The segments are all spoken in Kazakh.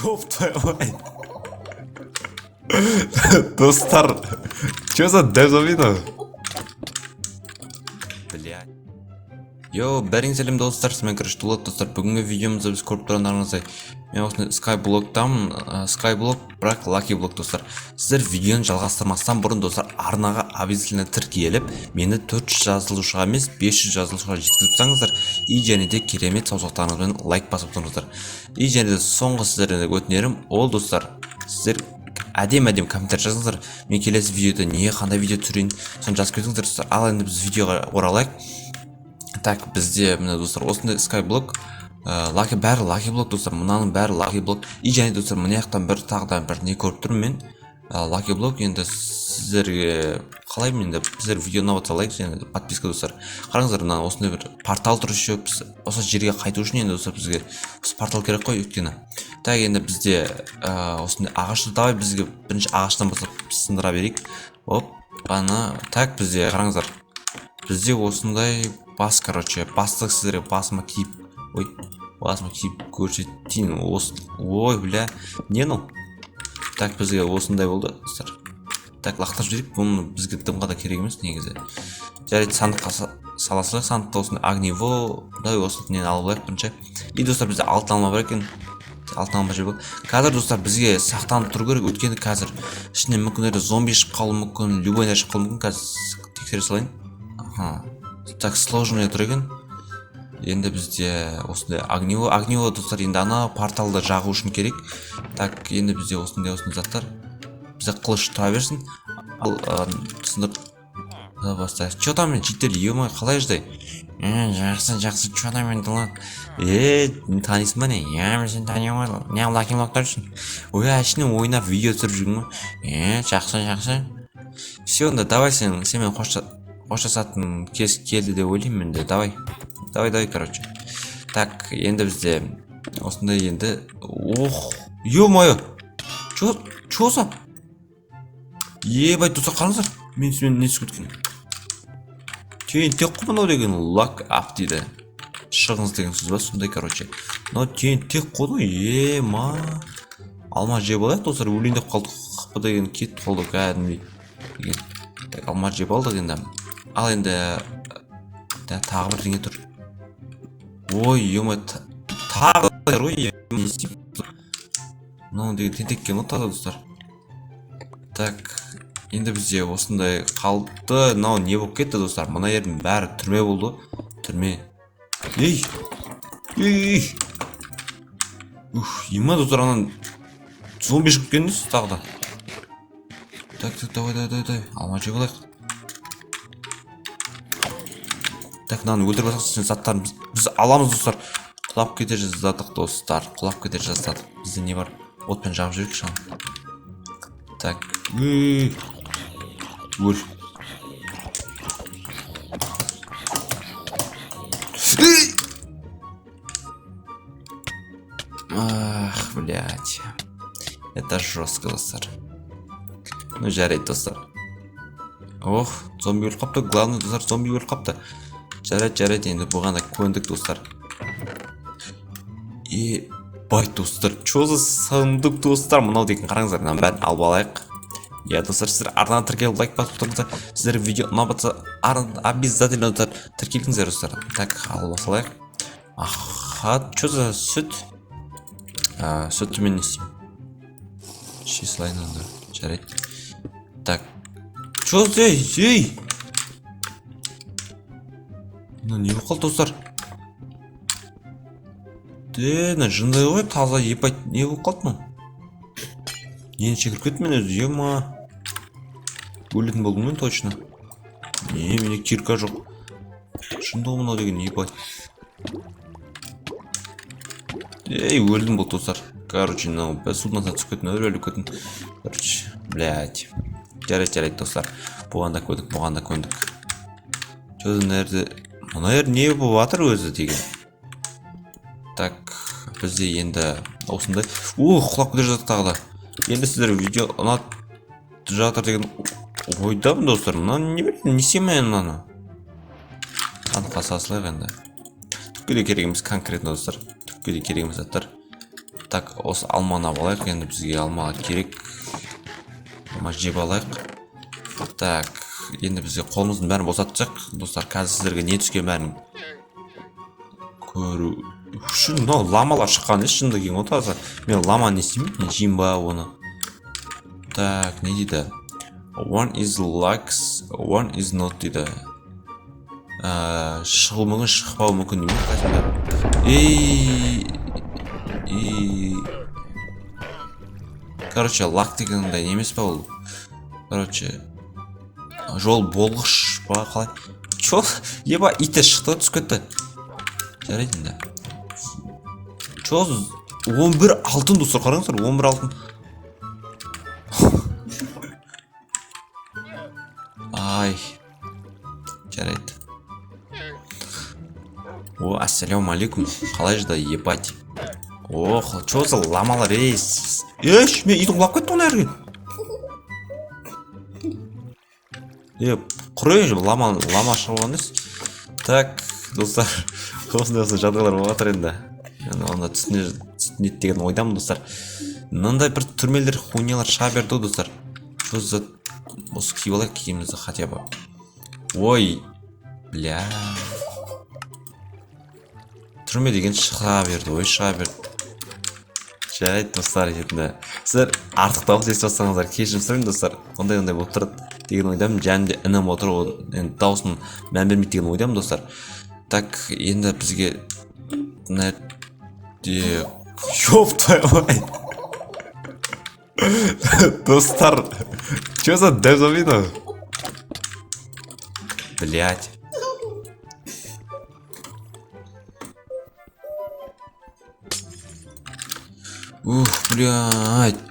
Ёб твою мать. Достар, чё за дезовина? Блядь. Йо, бәріңіз сәлем достар, сізбен Крыштулат достар. Бүгінгі видеомызда біз көріп тұрғандарыңыздай мен осындай скайблоктамын, скайблок, бірақ лакиблок достар. Сіздер видеоны жалғастырмастан бұрын достар, арнаға обязательно тіркеліп, мені 400 жазылушыға емес 500 жазылушыға жеткізіп тастаңыздар. И және де керемет саусақтарыңызбен лайк басып тұрыңыздар. И және де соңғы сіздерден өтінерім ол достар, сіздер әдем комментарий жазыңыздар. Мен келесі видеода қандай видео түсірейін, соны жазып кетіңіздер достар. Ал енді біз видеоға оралайық. Так, бізде міне достар осындай скайблок, бәрі лакиблок достар, мынаның бәрі лакиблок. И және достар, мына жақтан тағыдан бір не көріп тұрмын мен. Лакиблок, енді сіздерге қалай енді біздер видеоны ұнап жатса лайк және подписка достар. Қараңыздар, мына осындай бір портал тұр еще, біз осы жерге қайту үшін енді достар бізге осы портал керек қой өйткені. Так, енді бізде осындай ағашты давай бізге бірінші ағаштан бастап сындыра берейік. Оп, ана, так бізде қараңыздар. Бізде осындай бас, короче, бастық сіздерге басыма киіп көрсетейін. Ой, бля, не ну? Так, бізге осындай болды, достар. Так, лақтап жіберейік, бұны бізге дымға да керек емес негізі. Жарайды, сандыққа саласылық, сандықта осындай огнево, дай осы нені алып алайық бірінші. И достар, бізде алтын алма бар екен. Алтын алма жіберейік. Қазір достар, бізге сақтанып тұру керек, өйткені қазір ішінен мүмкін зомби шығып қалуы мүмкін, любой нәрсе шығып қалуы мүмкін. Қазір тексере салайын. Так, сложный тұр екен. Енді бізде осындай огнево достар, енді ана порталды жағу үшін керек. Так, енді бізде осындай заттар. Бізде қылыш тұра берсін. Ал түсіндір бастайық. Чё там мен життер, емай қалай ждай? Жақсы, чё там мен дұлан? Танисың ба не? Мен сен танимын. Не лакиблоктар үшін? Ой, әшінен ойнап видео түсіріп жүргің ба? Жақсы. Все, онда давай сенімен қоштасатын кез келді деп ойлаймын енді. Давай, короче. Так, енді бізде осындай енді. Ох, ё-моё. Чё за? Ебай, достар, қараңыздар. Мен не түсіп кеткен. Тек қой мынау деген лак ап дейді. Шығыңыз деген сөз ба, сондай, короче. Мынау тек қой, алма жеп алайық, достар, өлейін деп қалдық. Қапы деген кетіп қалды кәдімгідей. Так, алма жеп алдық енді. Ал енді тағы бірдеңе тұр. Ой, ё-моё, тағы ой, не істеймін. Мынау деген тентекке ұнатады достар. Так, енді бізде осындай қалыпты, мынау не болып кетті достар. Мына жердің бәрі түрме болды. Түрме. Ема достар, анан зомби шығып кеткеніңіз тағы да. Так, давай, алма жеп алайық. Так, мынаны өлтіріп алсақ, заттарын біз аламыз достар. Құлап кетер жаздадық достар. Бізде не бар? Отпен жағып жүрек шан. Так, өл. Ах, блядь. Это жестко, достар. Ну, жарайды достар. Ох, зомби өліп қапты. Главный достар, зомби өліп қапты. Жарайды, енді бұғанда көндік достар. Бай достар, чё за сандық достар? Мынау деген қараңыздар, мынаны бәрін алып алайық. Достар, сіздер арнаға тіркеліп лайк басып тұрыңыздар. Сіздер видео ұнап жатса, обязательно тіркеліңіздер достар. Так, алып алайық. Аха, чё за сүт? Сүтті мен не істеймін? Ши салайын онда. Жарайды. Так, чё за не болып қалды достар? Жындай ғой, таза епай, не болып қалды мұн? Нені шекіріп кетті мен өзі, ема. Өлетін болдың мен точно. Мене кирка жоқ. Жындай мұнау деген епай. Өлдің болды достар. Короче, біз суднаса түсіп кетін, өліп кетін. Короче, блядь. Жарайды достар. Бұғанда көндік. Чөзін әрді... Мұна ер не болып атыр өзі деген. Так, бізде енді осындай. Құлап кетер жатыр тағы да. Енді сіздер видео ұнат жатыр деген ойдамын достар. Мұна не білдім, не істеймін мұнаны? Аныққа сасылайық енді. Түкке де керек емес конкретно достар. Түкке де керек емес заттар. Так, осы алманы алайық, енді бізге алма керек. Алма жеп алайық. Так, енді бізге қолымыздың бәрін босатсақ, достар, қазір сіздерге не түскен бәрін көру үшін. Мынау ламалар шыққан еш шынды кейін отырса, мен ламаны не істеймін? Мен жеймін ба оны? Так, не дейді? One is likes, one is not дейді. Шығу мүмкін, шықпау мүмкін демек. Короче, лак дегенде емес па ол? Короче, жол болғыш ба қалай? Чо? Еба иті шықты түсіп кетті. Жарайды енді. Чо? 11 алтын достар, қараңыздар, 11 алтын. Ай. Жарайды. О, ассаляму алейкум. Қалай жда, ебать. Ох, чо за ламалар, ейс. Мен итім құлап кетті оны әрген. Құрай лама шығылғаныз. Так, достар, осындай жағдайлар болғатыр енді. Онда түсінет деген ойдамын, достар. Мынандай бір түрмелер, хуйнялар шыға берді, достар. Осы киіп алайық киімімізді хотя бы. Ой, бля. Түрме деген шыға берді, ой шыға берді. Жарайды, достар, енді. Сіздер артық дауыс естіп жатсаңыздар, кешірім сұраймын, достар. Ондай болып тұрады деген ойдамын. Және де інім отыр, енді дауысын мән бермейді деген ойдамын, достар. Так, енді бізге ёптай ой. Достар, чё за дезовина? Блять. Ух, блядь.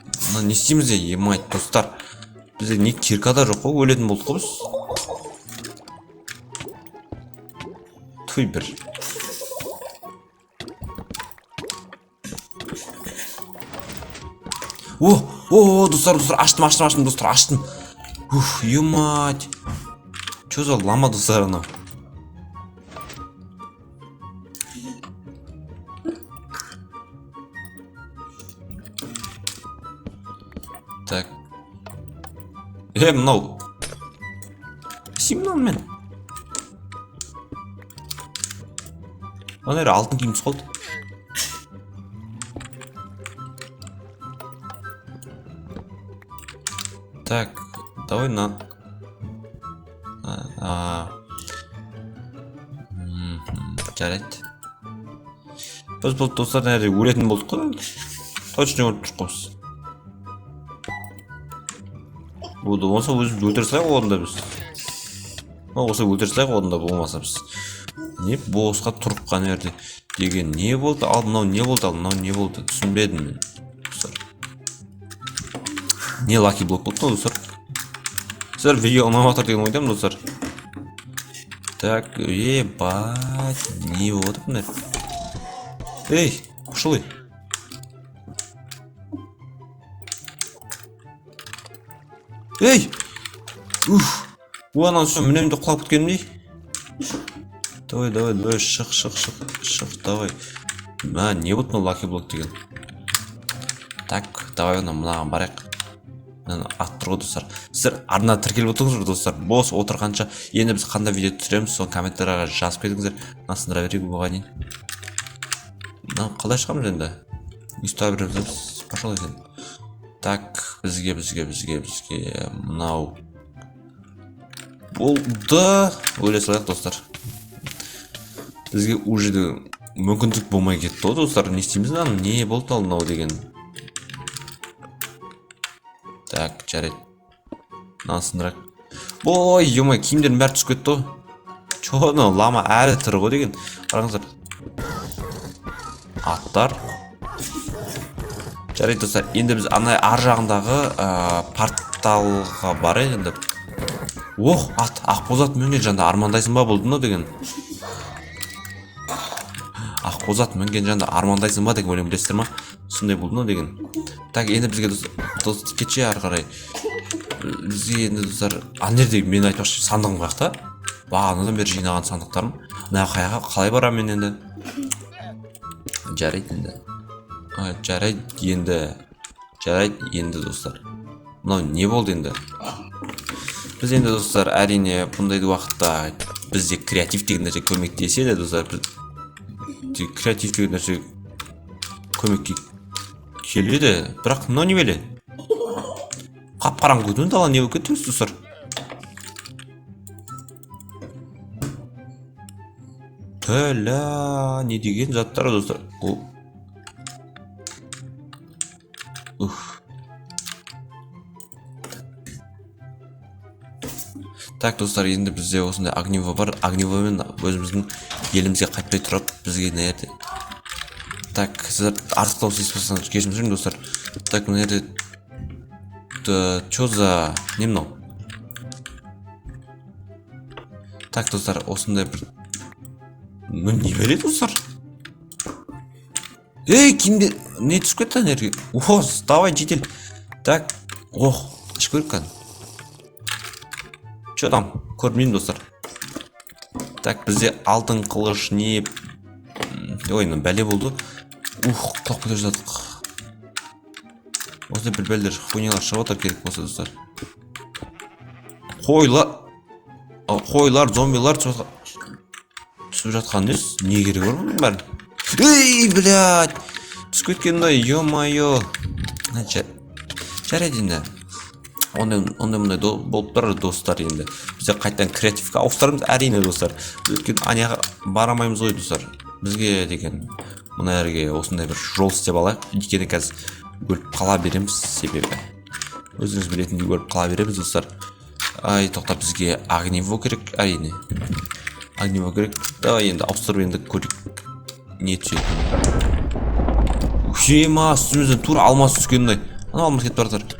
Не істейміз де, емайт, достар. Бізде не киркада жоқ қой, өлетін болдық қой біз. Туй бір. О, достар, аштым, достар, аштым. Ух, емайт. Чё за лама, достар, анау? Так. Мынау. Симнан мен. Ана алтын киім түсіп қалды. Так, давай на. Жарайды. Біз бұл достар нәрі өлетін болдық қой. Точно өліп шыққымыз. Болды, онса өзіміз өлтіре салайық орында біз. Осы өлтіре салайық орында болмаса біз. Не босқа тұрыққан ерде деген не болды? Ал мынау не болды? Түсінбедім мен. Не лаки блок болды, достар? Сіздер видео ұнап деген ойдамын, достар. Так, ебать, не болды бұндар? Ей, құшылай. Ей! Уанан соң мүнемді құлап күткенімдей. Давай, шық, давай. Не болды мұн лаки блок деген? Так, давай мынаған барайық. Аттырғы, достар. Сіздер арна тіркеліп отырыңыздар, достар. Бос отырғанша енді біз қандай видео түсіреміз, соны комментарияға жазып кетіңіздер. Насындыра берейік бұға дейін. Қалай шығамыз енді? Үсті береміз, пошыл екен. Так, бізге мынау болды. Өле салайық, достар. Бізге уже мүмкіндік болмай кетті, достар. Не істейміз, не болды ал мынау деген? Так, жарайды. Насындырақ. Ой, емай, киімдердің бәрі түсіп кетті. Чоны лама әрі тірі ғой деген. Қараңыздар. Аттар. Жарайды, достар. Енді біз анай ар жағындағы порталға барайық енді. Ох, ақбозат мінген жанда армандайсың ба болды ма деген? Ақбозат мінген жанда армандайсың ба деген өлең білесіздер ма? Сондай болды ма деген? Так, енді бізге достар кетші ары қарай. Бізге енді достар, анерде мен айтпақшы сандығым қаяқта. Бағанадан бері жинаған сандықтарым. Қалай барам мен енді? Жарайды енді. жарайды енді достар. Мынау не болды енді? Біз енді достар, әрине бұндай уақытта бізде креатив деген нәрсе көмектеседі достар. Креатив деген нәрсе көмекке келеді, бірақ мынау не беле? Қап-қараңғы көтін дала не болып кетті достар? Бля, не деген заттар достар? Так достар, енді бізде осындай огниво бар. Огнивомен өзіміздің елімізге қайтпай тұрып, бізге не еді? Так, сіздер артық дауыс естіп кешірім сұраймын достар. Так, мына жерде чё за не мынау? Так достар, осындай бір не береді достар? Ей, кімде не түсіп кетті ана жерге? Давай жетел. Так, іш көріп кән. Чё там? Көрмеймін достар. Так, бізде алтын қылыш не... Ой, бәле болды. Құлап кетіп жатық. Осындай бір бәлдер хуйнялар шығып отыр керек болса достар. Қойлар, зомбилар түсіп жатқан нес? Не керек бар мұның бәрін? Ей, блядь! Түсіп кеткенде, ё-майо. Жарайды енді. Ондай болып тұрар достар енді. Бізде қайтадан креативке ауыстырамыз әрине достар. Өйткені анияға барамаймыз ғой достар. Бізге деген мына жерге осындай бір жол істеп алайық. Өйткені қазір өліп қала береміз себебі. Өзіңіз білетіндей өліп қала береміз достар. Ай, тоқтап, бізге огниво керек әрине. Огниво керек. Давай енді ауыстырып енді көрейік. Не түседі? Ема, үстімізден тура алмас түскендай. Ана алмас кетіп бара жатыр.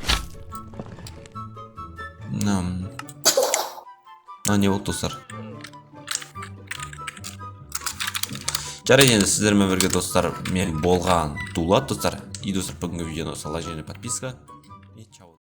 Не болды достар? Жарайды енді сіздермен бірге достар, мен болған Дулат достар. И достар, бүгінгі видеоны салай және подписка.